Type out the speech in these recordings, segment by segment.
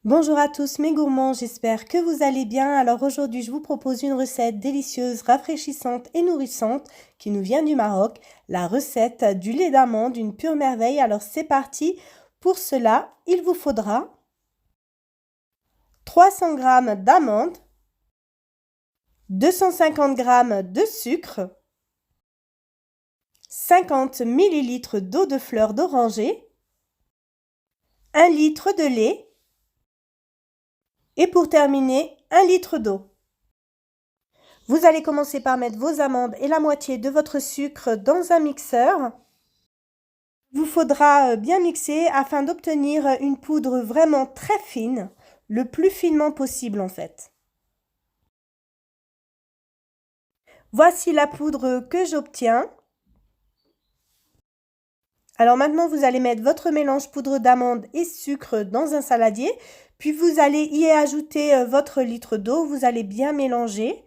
Bonjour à tous mes gourmands, j'espère que vous allez bien. Alors aujourd'hui, je vous propose une recette délicieuse, rafraîchissante et nourrissante qui nous vient du Maroc. La recette du lait d'amande, une pure merveille. Alors c'est parti. Pour cela, il vous faudra 300 g d'amandes, 250 g de sucre, 50 ml d'eau de fleur d'oranger, 1 litre de lait, et pour terminer, 1 litre d'eau. Vous allez commencer par mettre vos amandes et la moitié de votre sucre dans un mixeur. Il vous faudra bien mixer afin d'obtenir une poudre vraiment très fine, le plus finement possible en fait. Voici la poudre que j'obtiens. Alors maintenant, vous allez mettre votre mélange poudre d'amande et sucre dans un saladier, puis vous allez y ajouter votre litre d'eau. Vous allez bien mélanger.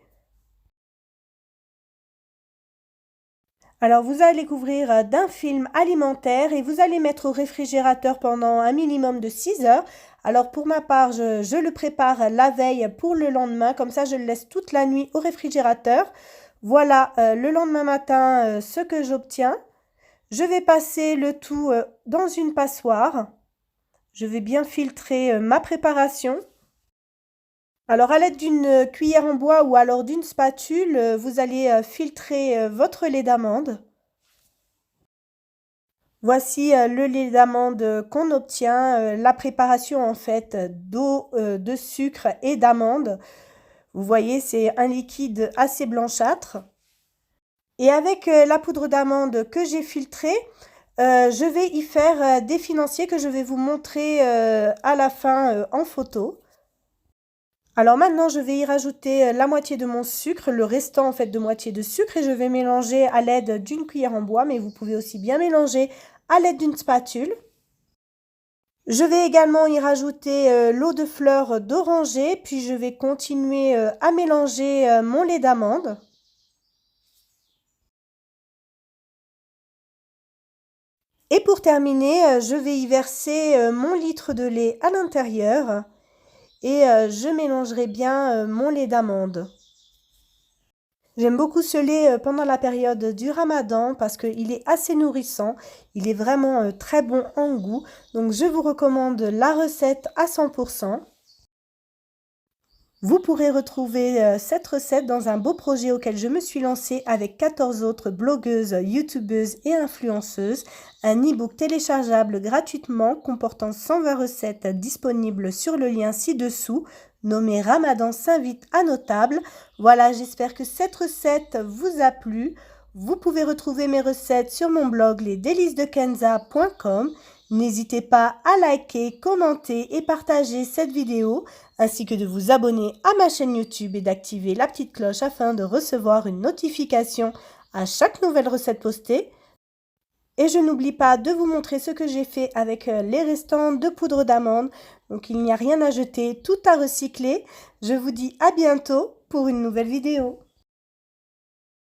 Alors vous allez couvrir d'un film alimentaire et vous allez mettre au réfrigérateur pendant un minimum de 6 heures. Alors pour ma part, je le prépare la veille pour le lendemain, comme ça je le laisse toute la nuit au réfrigérateur. Voilà le lendemain matin ce que j'obtiens. Je vais passer le tout dans une passoire. Je vais bien filtrer ma préparation. Alors à l'aide d'une cuillère en bois ou alors d'une spatule, vous allez filtrer votre lait d'amande. Voici le lait d'amande qu'on obtient, la préparation en fait d'eau, de sucre et d'amande. Vous voyez, c'est un liquide assez blanchâtre. Et avec la poudre d'amande que j'ai filtrée, je vais y faire des financiers que je vais vous montrer à la fin en photo. Alors maintenant, je vais y rajouter la moitié de mon sucre, le restant en fait de moitié de sucre, et je vais mélanger à l'aide d'une cuillère en bois, mais vous pouvez aussi bien mélanger à l'aide d'une spatule. Je vais également y rajouter l'eau de fleur d'oranger, puis je vais continuer à mélanger mon lait d'amande. Et pour terminer, je vais y verser mon litre de lait à l'intérieur et je mélangerai bien mon lait d'amande. J'aime beaucoup ce lait pendant la période du Ramadan parce qu'il est assez nourrissant, il est vraiment très bon en goût. Donc je vous recommande la recette à 100%. Vous pourrez retrouver cette recette dans un beau projet auquel je me suis lancée avec 14 autres blogueuses, youtubeuses et influenceuses. Un e-book téléchargeable gratuitement comportant 120 recettes disponibles sur le lien ci-dessous, nommé Ramadan s'invite à nos tables. Voilà, j'espère que cette recette vous a plu. Vous pouvez retrouver mes recettes sur mon blog lesdelicesdekenza.com. N'hésitez pas à liker, commenter et partager cette vidéo, ainsi que de vous abonner à ma chaîne YouTube et d'activer la petite cloche afin de recevoir une notification à chaque nouvelle recette postée. Et je n'oublie pas de vous montrer ce que j'ai fait avec les restants de poudre d'amande. Donc il n'y a rien à jeter, tout à recycler. Je vous dis à bientôt pour une nouvelle vidéo.